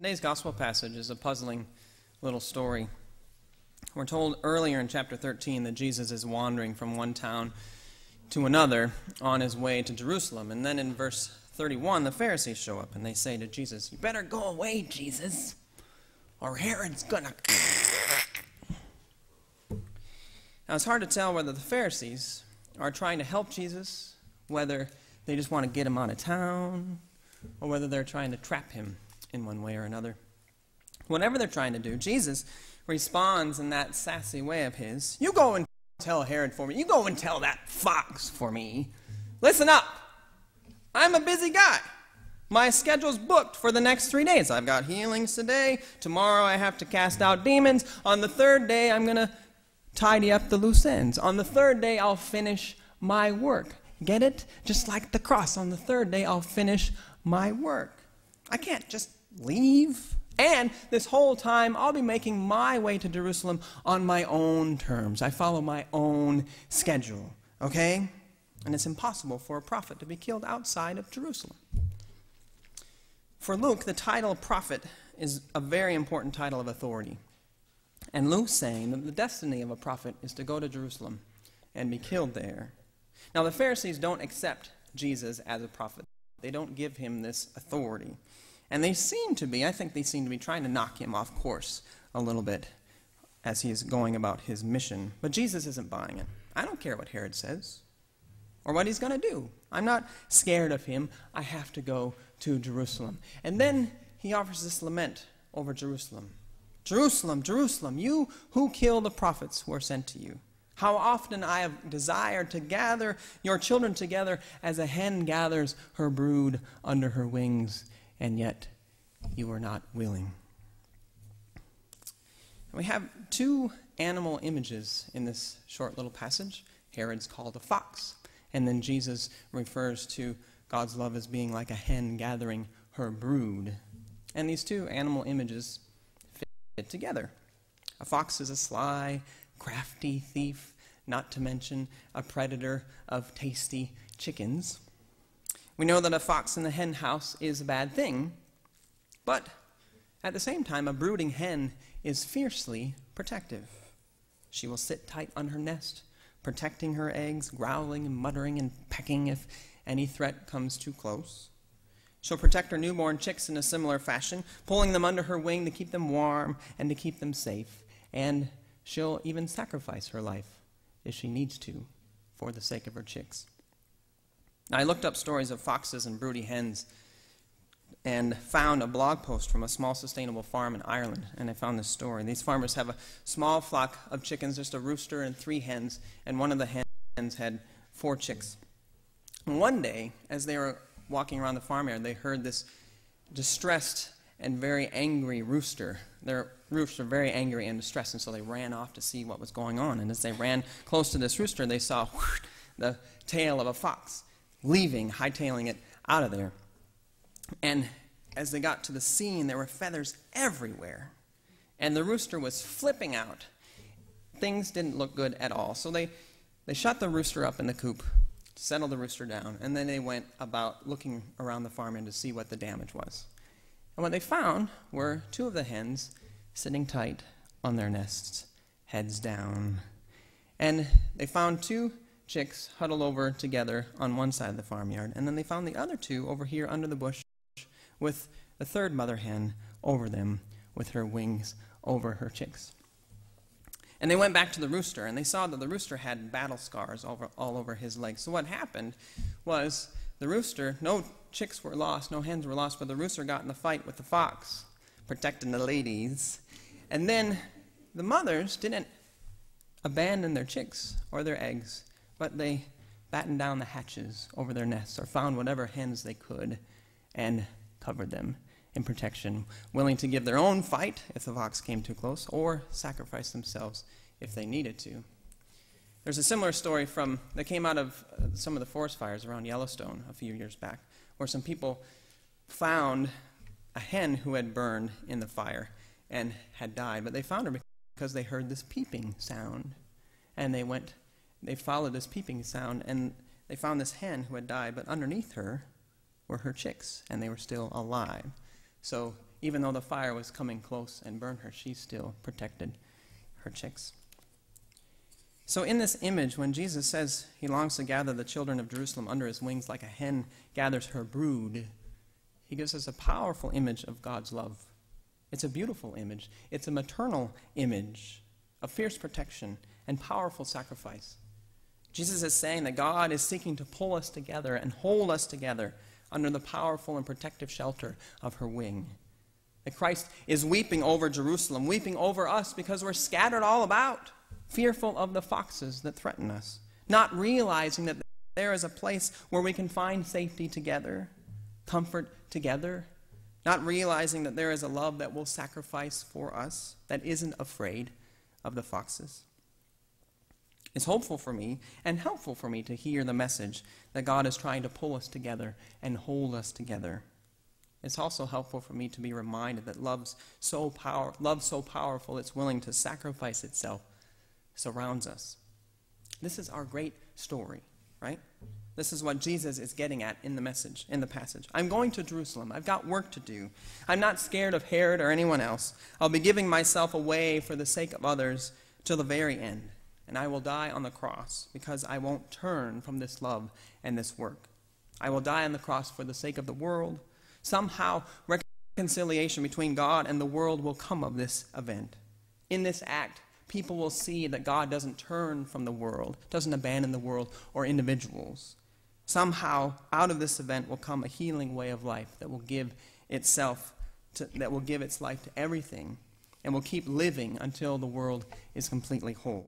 Today's gospel passage is a puzzling little story. We're told earlier in chapter 13 that Jesus is wandering from one town to another on his way to Jerusalem. And then in verse 31, the Pharisees show up and they say to Jesus, "You better go away, Jesus, or Herod's gonna..." Now it's hard to tell whether the Pharisees are trying to help Jesus, whether they just want to get him out of town, or whether they're trying to trap him in one way or another. Whatever they're trying to do, Jesus responds in that sassy way of his. "You go and tell Herod for me. You go and tell that fox for me. Listen up. I'm a busy guy. My schedule's booked for the next 3 days. I've got healings today. Tomorrow I have to cast out demons. On the third day I'm going to tidy up the loose ends. On the third day I'll finish my work." Get it? Just like the cross. On the third day I'll finish my work. I can't just leave. And this whole time, I'll be making my way to Jerusalem on my own terms. I follow my own schedule, okay? And it's impossible for a prophet to be killed outside of Jerusalem. For Luke, the title prophet is a very important title of authority. And Luke's saying that the destiny of a prophet is to go to Jerusalem and be killed there. Now, the Pharisees don't accept Jesus as a prophet. They don't give him this authority. And I think they seem to be trying to knock him off course a little bit as he is going about his mission. But Jesus isn't buying it. I don't care what Herod says or what he's going to do. I'm not scared of him. I have to go to Jerusalem. And then he offers this lament over Jerusalem. "Jerusalem, Jerusalem, you who kill the prophets who are sent to you. How often I have desired to gather your children together as a hen gathers her brood under her wings, and yet you are not willing." We have two animal images in this short little passage. Herod's called a fox, and then Jesus refers to God's love as being like a hen gathering her brood. And these two animal images fit together. A fox is a sly, crafty thief, not to mention a predator of tasty chickens. We know that a fox in the hen house is a bad thing, but at the same time, a brooding hen is fiercely protective. She will sit tight on her nest, protecting her eggs, growling and muttering and pecking if any threat comes too close. She'll protect her newborn chicks in a similar fashion, pulling them under her wing to keep them warm and to keep them safe. And she'll even sacrifice her life if she needs to for the sake of her chicks. Now, I looked up stories of foxes and broody hens and found a blog post from a small sustainable farm in Ireland, and I found this story. These farmers have a small flock of chickens, just a rooster and 3 hens, and one of the hens had 4 chicks. And one day, as they were walking around the farmyard, they heard this distressed and very angry rooster. Their roosters were very angry and distressed, and so they ran off to see what was going on. And as they ran close to this rooster, they saw the tail of a fox leaving, hightailing it out of there. And as they got to the scene, there were feathers everywhere. And the rooster was flipping out. Things didn't look good at all. So they shut the rooster up in the coop, settled the rooster down, and then they went about looking around the farmyard to see what the damage was. And what they found were 2 of the hens sitting tight on their nests, heads down. And they found 2 chicks huddled over together on one side of the farmyard, and then they found the other 2 over here under the bush with the 3rd mother hen over them with her wings over her chicks. And they went back to the rooster, and they saw that the rooster had battle scars all over his legs. So what happened was the rooster, no chicks were lost, no hens were lost, but the rooster got in the fight with the fox, protecting the ladies. And then the mothers didn't abandon their chicks or their eggs, but they battened down the hatches over their nests or found whatever hens they could and covered them in protection, willing to give their own fight if the fox came too close or sacrifice themselves if they needed to. There's a similar story that came out of some of the forest fires around Yellowstone a few years back, where some people found a hen who had burned in the fire and had died, but they found her because they heard this peeping sound. And they followed this peeping sound, and they found this hen who had died, but underneath her were her chicks, and they were still alive. So even though the fire was coming close and burned her, she still protected her chicks. So in this image, when Jesus says he longs to gather the children of Jerusalem under his wings like a hen gathers her brood, he gives us a powerful image of God's love. It's a beautiful image. It's a maternal image of fierce protection and powerful sacrifice. Jesus is saying that God is seeking to pull us together and hold us together under the powerful and protective shelter of her wing. That Christ is weeping over Jerusalem, weeping over us because we're scattered all about, fearful of the foxes that threaten us, not realizing that there is a place where we can find safety together, comfort together, not realizing that there is a love that will sacrifice for us, that isn't afraid of the foxes. It's hopeful for me and helpful for me to hear the message that God is trying to pull us together and hold us together. It's also helpful for me to be reminded that love so powerful it's willing to sacrifice itself surrounds us. This is our great story, right? This is what Jesus is getting at in the passage. I'm going to Jerusalem. I've got work to do. I'm not scared of Herod or anyone else. I'll be giving myself away for the sake of others till the very end. And I will die on the cross because I won't turn from this love and this work. I will die on the cross for the sake of the world. Somehow, reconciliation between God and the world will come of this event. In this act, people will see that God doesn't turn from the world, doesn't abandon the world or individuals. Somehow, out of this event will come a healing way of life that will give its life to everything and will keep living until the world is completely whole.